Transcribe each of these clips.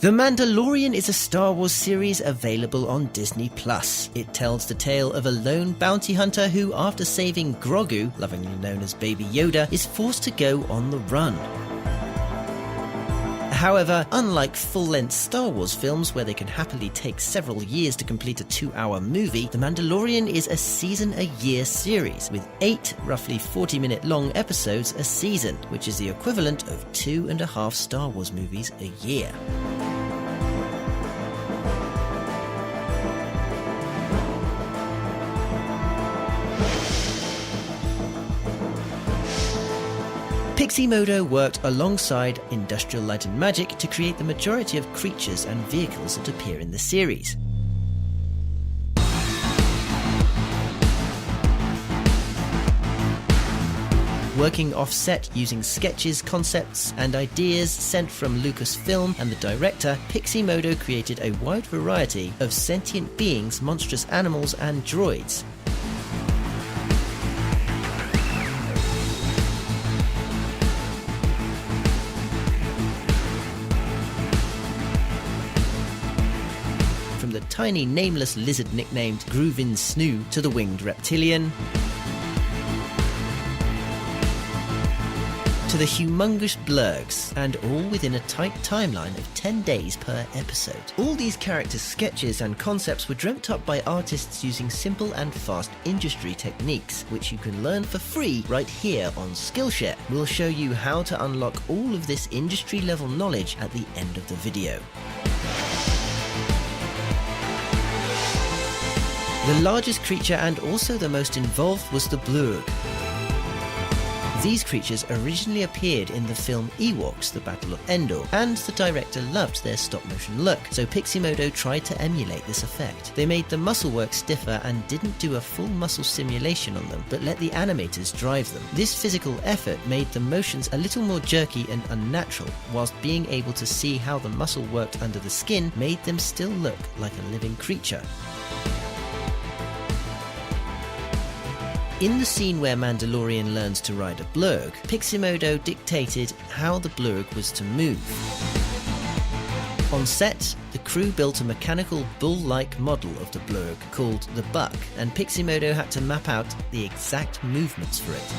The Mandalorian is a Star Wars series available on Disney+. It tells the tale of a lone bounty hunter who, after saving Grogu, lovingly known as Baby Yoda, is forced to go on the run. However, unlike full-length Star Wars films where they can happily take several years to complete a 2-hour movie, The Mandalorian is a season-a-year series, with 8 roughly 40-minute long episodes a season, which is the equivalent of 2.5 Star Wars movies a year. Pixomondo worked alongside Industrial Light and Magic to create the majority of creatures and vehicles that appear in the series. Working off-set using sketches, concepts, and ideas sent from Lucasfilm and the director, Pixomondo created a wide variety of sentient beings, monstrous animals, and droids. From the tiny nameless lizard nicknamed Groovin Snu to the winged reptilian, to the humongous Blurrgs, and all within a tight timeline of 10 days per episode. All these characters' sketches and concepts were dreamt up by artists using simple and fast industry techniques, which you can learn for free right here on SKILLSHare. We'll show you how to unlock all of this industry-level knowledge at the end of the video. The largest creature and also the most involved was the Blurrg. These creatures originally appeared in the film Ewoks: The Battle of Endor, and the director loved their stop-motion look, so Pixomondo tried to emulate this effect. They made the muscle work stiffer and didn't do a full muscle simulation on them, but let the animators drive them. This physical effort made the motions a little more jerky and unnatural, whilst being able to see how the muscle worked under the skin made them still look like a living creature. In the scene where Mandalorian learns to ride a Blurrg, Pixomondo dictated how the Blurrg was to move. On set, the crew built a mechanical bull-like model of the Blurrg called the Buck, and Pixomondo had to map out the exact movements for it.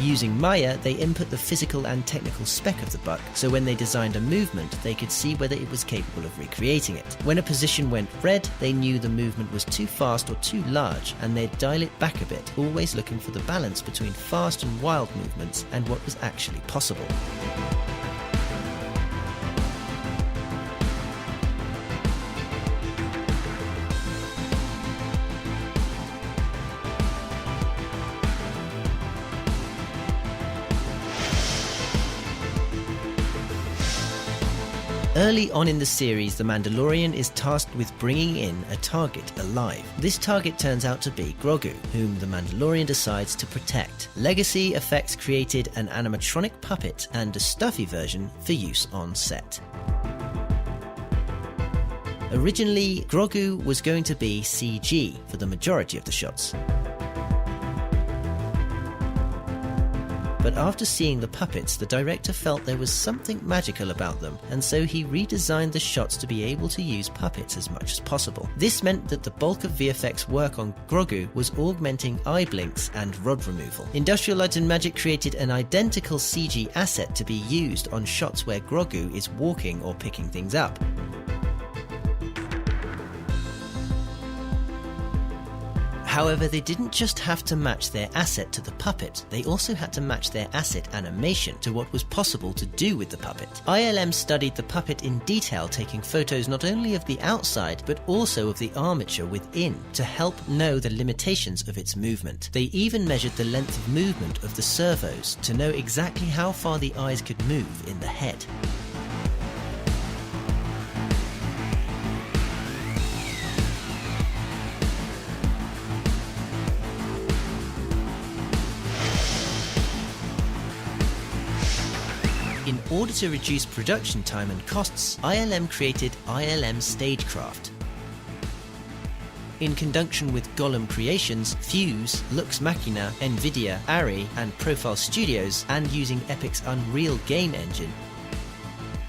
Using Maya, they input the physical and technical spec of the Buck, so when they designed a movement, they could see whether it was capable of recreating it. When a position went red, they knew the movement was too fast or too large, and they'd dial it back a bit, always looking for the balance between fast and wild movements and what was actually possible. Early on in the series, The Mandalorian is tasked with bringing in a target alive. This target turns out to be Grogu, whom The Mandalorian decides to protect. Legacy Effects created an animatronic puppet and a stuffy version for use on set. Originally, Grogu was going to be CG for the majority of the shots. But after seeing the puppets, the director felt there was something magical about them, and so he redesigned the shots to be able to use puppets as much as possible. This meant that the bulk of VFX work on Grogu was augmenting eye blinks and rod removal. Industrial Light and Magic created an identical CG asset to be used on shots where Grogu is walking or picking things up. However, they didn't just have to match their asset to the puppet, they also had to match their asset animation to what was possible to do with the puppet. ILM studied the puppet in detail, taking photos not only of the outside, but also of the armature within, to help know the limitations of its movement. They even measured the length of movement of the servos to know exactly how far the eyes could move in the head. In order to reduce production time and costs, ILM created ILM STAGECRAFT. in conjunction with Gollum Creations, Fuse, Lux Machina, Nvidia, Ari, and Profile Studios, and using Epic's Unreal game engine,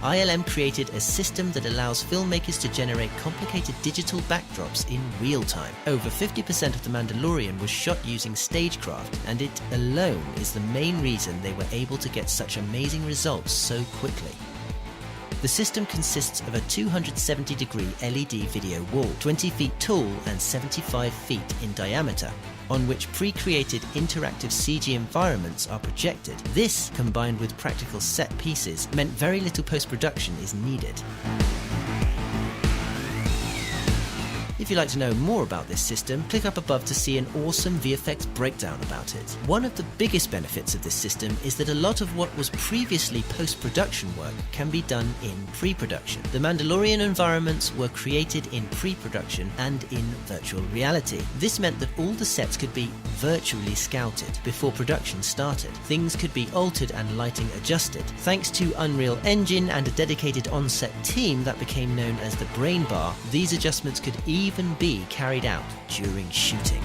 ILM created a system that allows filmmakers to generate complicated digital backdrops in real time. Over 50% of The Mandalorian was shot using STAGECRAFT, and it alone is the main reason they were able to get such amazing results so quickly. The system consists of a 270-degree LED video wall, 20 feet tall and 75 feet in diameter, on which pre-created interactive CG environments are projected. This, combined with practical set pieces, meant very little post-production is needed. If you'd like to know more about this system, click up above to see an awesome VFX breakdown about it. One of the biggest benefits of this system is that a lot of what was previously post-production work can be done in pre-production. The Mandalorian environments were created in pre-production and in virtual reality. This meant that all the sets could be virtually scouted before production started. Things could be altered and lighting adjusted. Thanks to Unreal Engine and a dedicated on-set team that became known as the Brain Bar, these adjustments could even be carried out during shooting.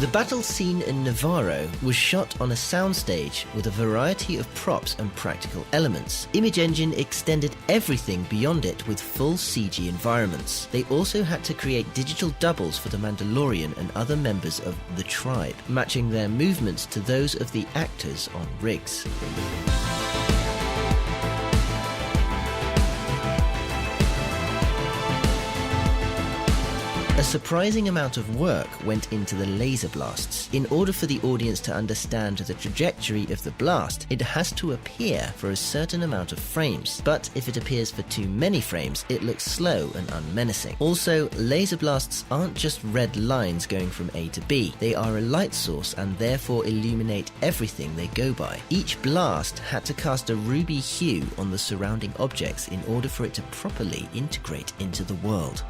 The battle scene in Navarro was shot on a soundstage with a variety of props and practical elements. Image Engine extended everything beyond it with full CG environments. They also had to create digital doubles for the Mandalorian and other members of the tribe, matching their movements to those of the actors on rigs. A surprising amount of work went into the laser blasts. In order for the audience to understand the trajectory of the blast, it has to appear for a certain amount of frames, but if it appears for too many frames, it looks slow and unmenacing. Also, laser blasts aren't just red lines going from A to B. They are a light source and therefore illuminate everything they go by. Each blast had to cast a ruby hue on the surrounding objects in order for it to properly integrate into the world.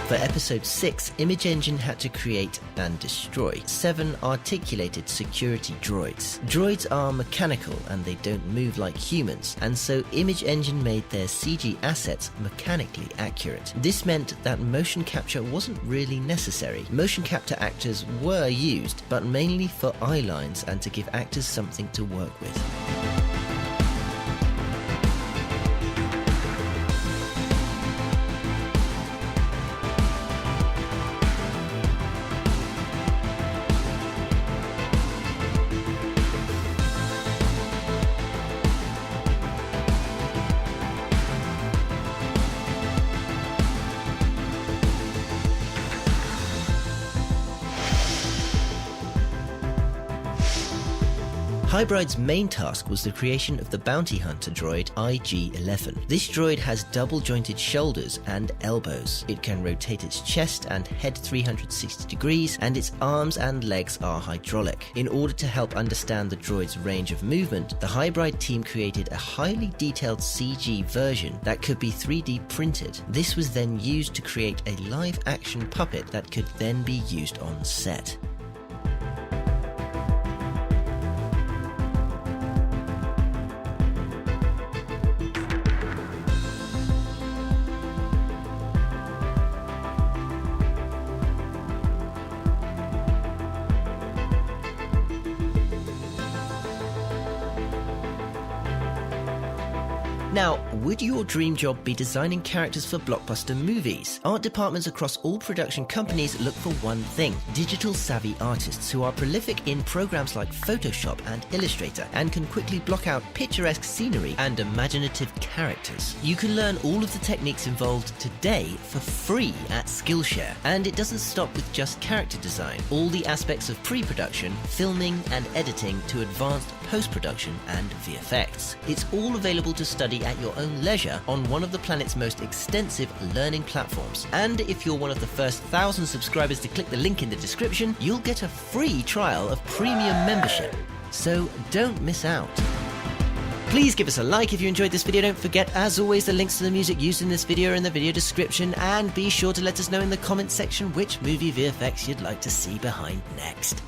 For Episode 6, Image Engine had to create and destroy 7 articulated security droids. Droids are mechanical and they don't move like humans, and so Image Engine made their CG assets mechanically accurate. This meant that motion capture wasn't really necessary. Motion capture actors were used, but mainly for eye lines and to give actors something to work with. HYBRIDE's main task was the creation of the bounty hunter droid IG-11. This droid has double-jointed shoulders and elbows. It can rotate its chest and head 360 degrees, and its arms and legs are hydraulic. In order to help understand the droid's range of movement, the HYBRIDE team created a highly detailed CG version that could be 3D printed. This was then used to create a live-action puppet that could then be used on set. Now, would your dream job be designing characters for blockbuster movies? Art departments across all production companies look for one thing: digital-savvy artists who are prolific in programs like Photoshop and Illustrator and can quickly block out picturesque scenery and imaginative characters. You can learn all of the techniques involved today for free at SKILLSHare, and it doesn't stop with just character design. All the aspects of pre-production, filming and editing to advanced post-production and VFX. It's all available to study at your own leisure on one of the planet's most extensive learning platforms. And if you're one of the first 1,000 subscribers to click the link in the description, you'll get a free trial of premium membership. So don't miss out. Please give us a like if you enjoyed this video. Don't forget, as always, the links to the music used in this video are in the video description, and be sure to let us know in the comments section which movie VFX you'd like to see behind next.